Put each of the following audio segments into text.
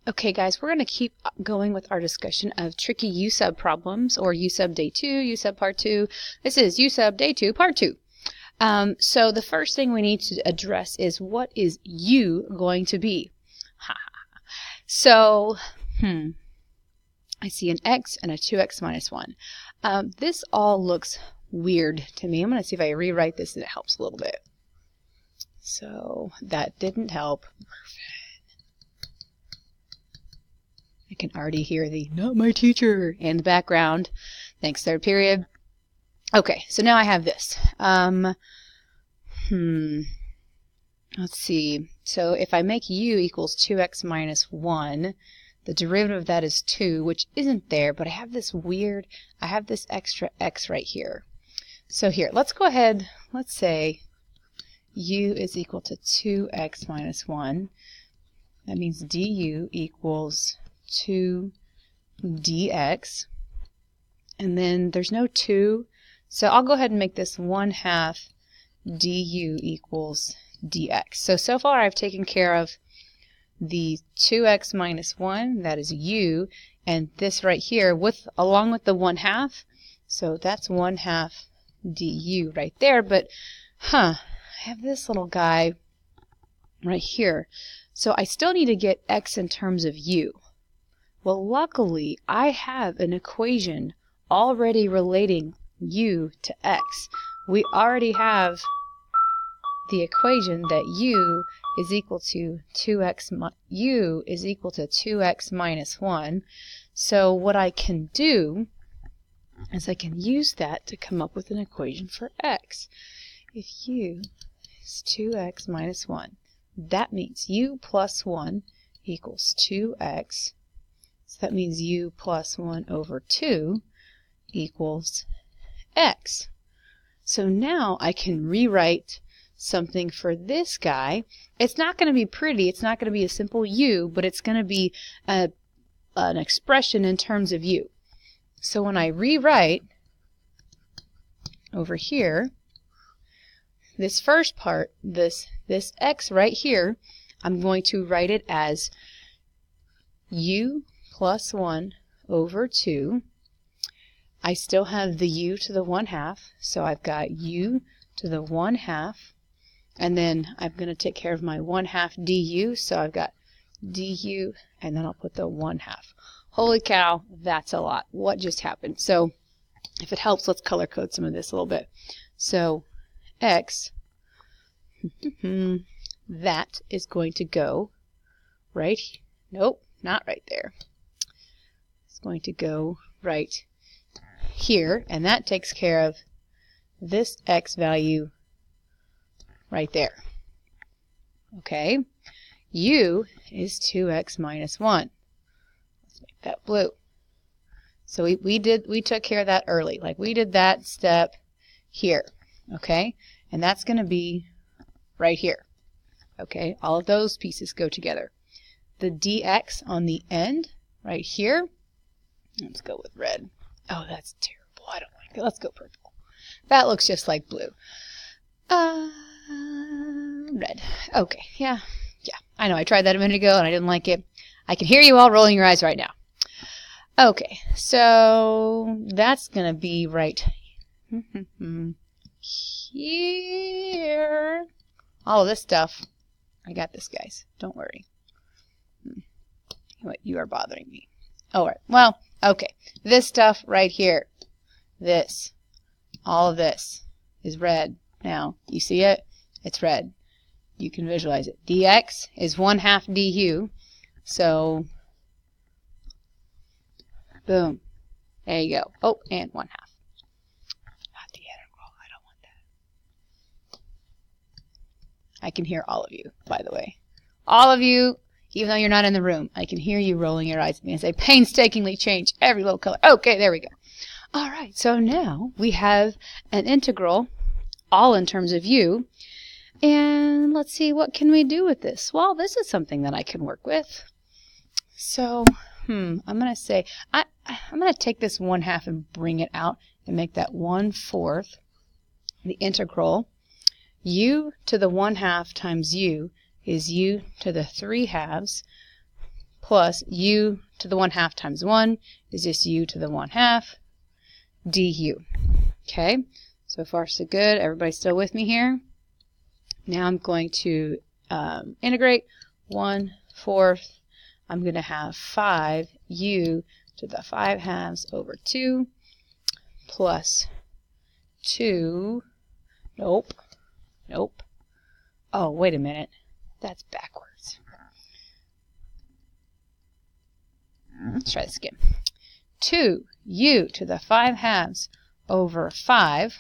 Okay guys, we're going to keep going with our discussion of tricky U-sub problems, or U-sub day 2, U-sub part 2. This is U-sub day 2, part 2. So the first thing we need to address is, what is U going to be? So, I see an x and a 2x minus 1. This all looks weird to me. I'm going to see if I rewrite this and it helps a little bit. So that didn't help. I can already hear the "not my teacher" in the background. Thanks, third period. Okay, so now I have this. Let's see. So if I make u equals 2x minus 1, the derivative of that is 2, which isn't there, but I have this extra x right here. So here, let's go ahead, let's say u is equal to 2x minus 1. That means du equals 2 dx, and then there's no 2, so I'll go ahead and make this 1/2 du equals dx. So far I've taken care of the 2x minus 1, that is u, and this right here along with the 1/2, so that's 1/2 du right there. But I have this little guy right here, so I still need to get x in terms of u. Well, luckily, I have an equation already relating u to x. We already have the equation that u is equal to 2x minus 1. So what I can do is I can use that to come up with an equation for x. If u is 2x minus 1, that means u plus 1 equals 2x. So that means u plus 1 over 2 equals x. So now I can rewrite something for this guy. It's not going to be pretty. It's not going to be a simple u, but it's going to be an expression in terms of u. So when I rewrite over here, this first part, this x right here, I'm going to write it as u plus 1 over 2. I still have the u to the 1/2, so I've got u to the 1/2, and then I'm going to take care of my 1/2 du, so I've got du, and then I'll put the 1/2. Holy cow, that's a lot. What just happened? So if it helps, let's color code some of this a little bit. So x, that is going to go right, nope, not right there. It's going to go right here, and that takes care of this x value right there. Okay, u is 2x minus 1. Let's make that blue. So we took care of that early. Like, we did that step here. Okay, and that's going to be right here. Okay, all of those pieces go together. The dx on the end right here, let's go with red. Oh, that's terrible. I don't like it. Let's go purple. That looks just like blue. Red. Okay, yeah. I know, I tried that a minute ago and I didn't like it. I can hear you all rolling your eyes right now. Okay, so that's going to be right here. All of this stuff. I got this, guys. Don't worry. What, you are bothering me. All right. Well, okay. This stuff right here. This. All of this is red. Now, you see it? It's red. You can visualize it. dx is 1/2 du. So, boom. There you go. Oh, and 1/2. Not the integral. I don't want that. I can hear all of you, by the way. All of you, even though you're not in the room, I can hear you rolling your eyes at me as I painstakingly change every little color. Okay, there we go. All right, so now we have an integral, all in terms of u. And let's see, what can we do with this? Well, this is something that I can work with. So, I'm going to say, I'm going to take this 1/2 and bring it out and make that 1/4. The integral, u to the 1/2 times u is u to the 3/2 plus u to the 1/2 times 1 is just u to the 1/2 du. Okay, so far so good. Everybody still with me here? Now I'm going to integrate 1/4. I'm going to have 5u to the 5/2 over 2 plus 2. Nope. Oh, wait a minute. That's backwards. Let's try this again. 2u to the 5/2 over 5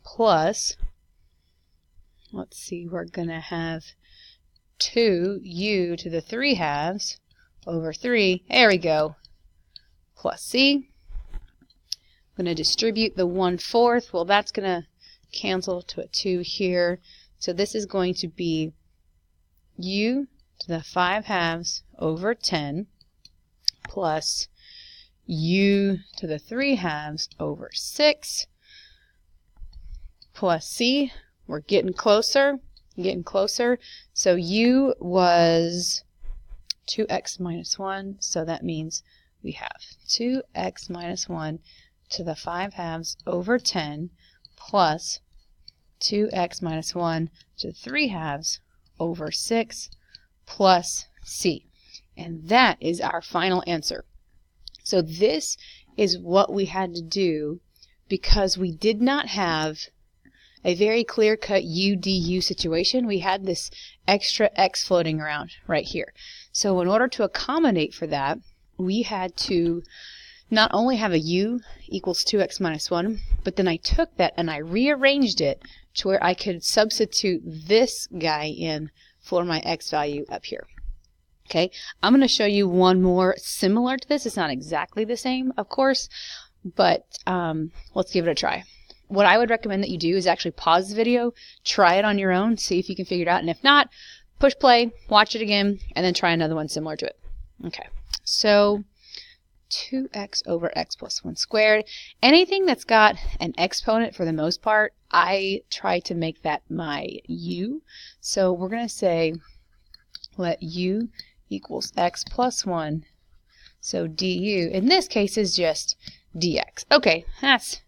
plus, let's see, we're going to have 2u to the 3/2 over 3, there we go, plus c. I'm going to distribute the 1/4. Well, that's going to cancel to a 2 here. So this is going to be u to the 5/2 over 10 plus u to the 3/2 over 6 plus c. We're getting closer, So u was 2x minus 1, so that means we have 2x minus 1 to the 5/2 over 10 plus 2x minus 1 to the 3/2 over 6 plus c. And that is our final answer. So this is what we had to do because we did not have a very clear-cut u du situation. We had this extra x floating around right here. So in order to accommodate for that, we had to not only have a u equals 2x minus 1, but then I took that and I rearranged it to where I could substitute this guy in for my x value up here. Okay, I'm going to show you one more similar to this. It's not exactly the same, of course, but let's give it a try. What I would recommend that you do is actually pause the video, try it on your own, see if you can figure it out, and if not, push play, watch it again, and then try another one similar to it. Okay, so 2x over x plus 1 squared. Anything that's got an exponent, for the most part, I try to make that my u. So we're going to say let u equals x plus 1. So du, in this case, is just dx. Okay, that's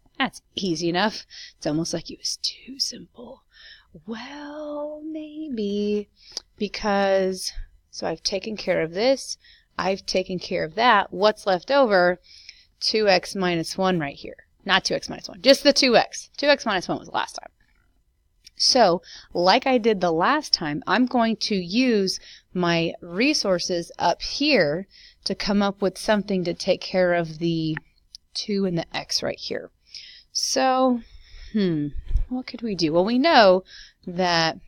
easy enough. It's almost like it was too simple. Well, maybe, because, so I've taken care of this, I've taken care of that. What's left over? 2x minus 1 right here. Not 2x minus 1, just the 2x. 2x minus 1 was the last time. So, like I did the last time, I'm going to use my resources up here to come up with something to take care of the 2 and the x right here. So, what could we do? Well, we know that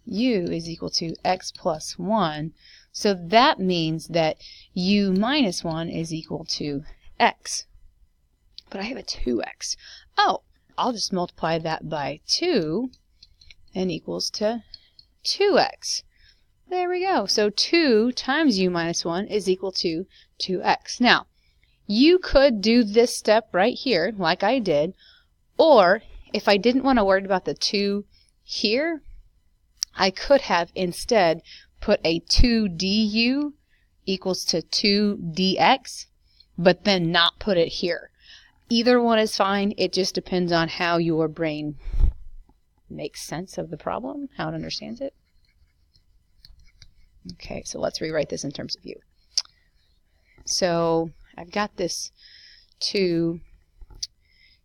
u is equal to x plus 1, so that means that u minus 1 is equal to x. But I have a 2x. Oh, I'll just multiply that by 2 and equals to 2x. There we go. So 2 times u minus 1 is equal to 2x. Now, you could do this step right here, like I did, or if I didn't want to worry about the 2 here, I could have instead put a 2 du equals to 2 dx, but then not put it here. Either one is fine. It just depends on how your brain makes sense of the problem, how it understands it. Okay, so let's rewrite this in terms of u. So I've got this 2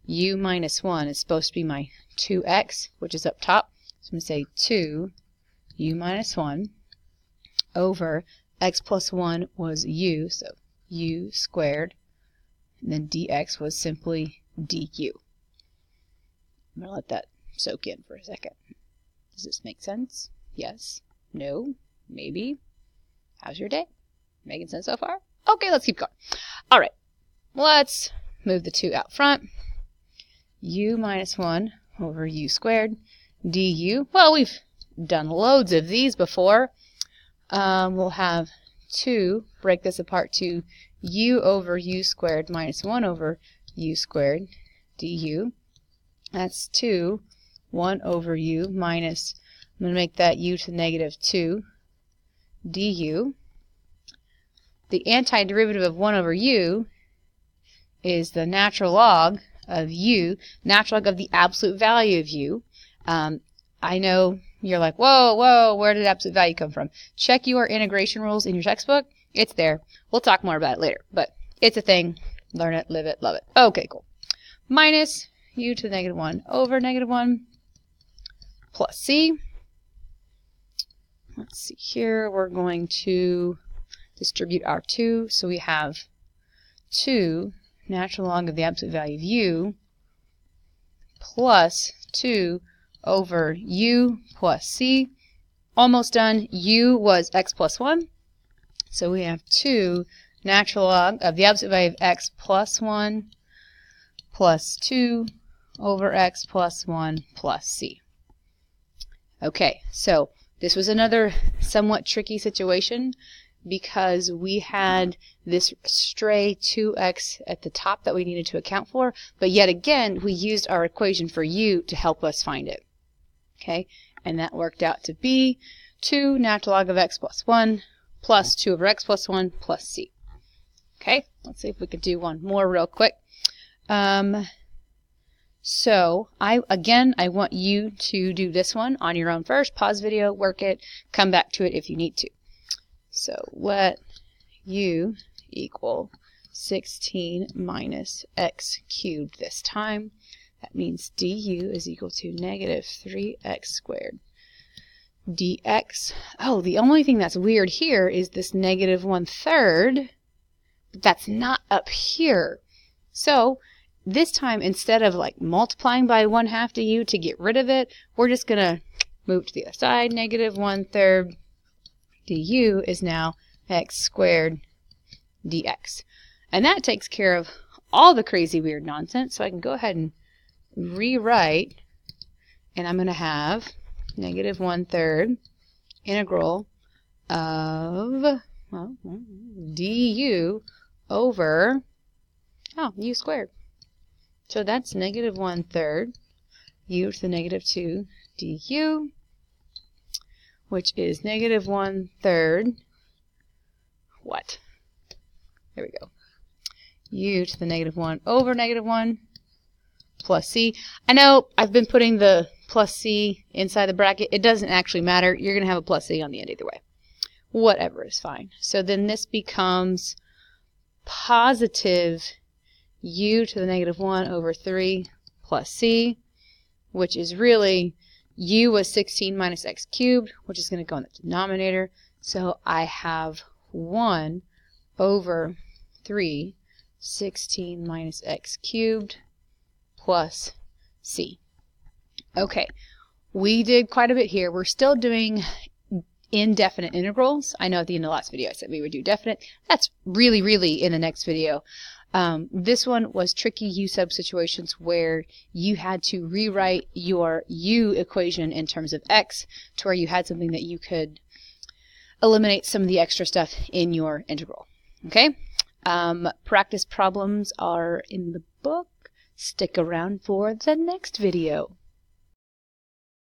u minus 1 is supposed to be my 2x, which is up top. So I'm going to say 2 u minus 1 over x plus 1 was u, so u squared, and then dx was simply du. I'm going to let that soak in for a second. Does this make sense? Yes? No? Maybe? How's your day? Making sense so far? Okay, let's keep going. All right, let's move the 2 out front. U minus 1 over u squared du. Well, we've done loads of these before. We'll have 2, break this apart to u over u squared minus 1 over u squared du. That's 2, 1 over u minus, I'm going to make that u to negative 2 du. the antiderivative of 1 over u is the natural log of u, natural log of the absolute value of u. I know you're like, whoa, where did absolute value come from? Check your integration rules in your textbook. It's there. We'll talk more about it later, but it's a thing. Learn it, live it, love it. Okay, cool. Minus u to the negative 1 over negative 1 plus c. Let's see here. We're going to distribute our 2. So we have 2 natural log of the absolute value of u plus 2 over u plus c. Almost done. U was x plus 1. So we have 2 natural log of the absolute value of x plus 1 plus 2 over x plus 1 plus c. Okay, so this was another somewhat tricky situation because we had this stray 2x at the top that we needed to account for, but yet again we used our equation for u to help us find it. Okay, and that worked out to be 2 natural log of x plus 1 plus 2 over x plus 1 plus c. Okay, let's see if we could do one more real quick. So I want you to do this one on your own first. Pause video, work it, come back to it if you need to. So let u equal 16 minus x cubed this time. That means du is equal to negative 3x squared dx. Oh, the only thing that's weird here is this negative 1/3, but that's not up here. So this time, instead of like multiplying by 1/2 du to get rid of it, we're just going to move to the other side. Negative 1/3 du is now x squared dx. And that takes care of all the crazy weird nonsense. So I can go ahead and rewrite, and I'm going to have negative 1/3 integral of, well, du over, u squared. So that's negative 1/3 u to the negative 2 du, which is negative 1/3, what? There we go. U to the negative 1 over negative 1 plus c. I know I've been putting the plus c inside the bracket. It doesn't actually matter. You're going to have a plus c on the end either way. Whatever is fine. So then this becomes positive u to the negative 1 over 3 plus c, which is really u was 16 minus x cubed, which is going to go in the denominator. So I have 1 over 3, 16 minus x cubed plus c. Okay, we did quite a bit here. We're still doing indefinite integrals. I know at the end of the last video I said we would do definite. That's really in the next video. This one was tricky u-sub situations where you had to rewrite your u equation in terms of x to where you had something that you could eliminate some of the extra stuff in your integral. Okay? Practice problems are in the book. Stick around for the next video.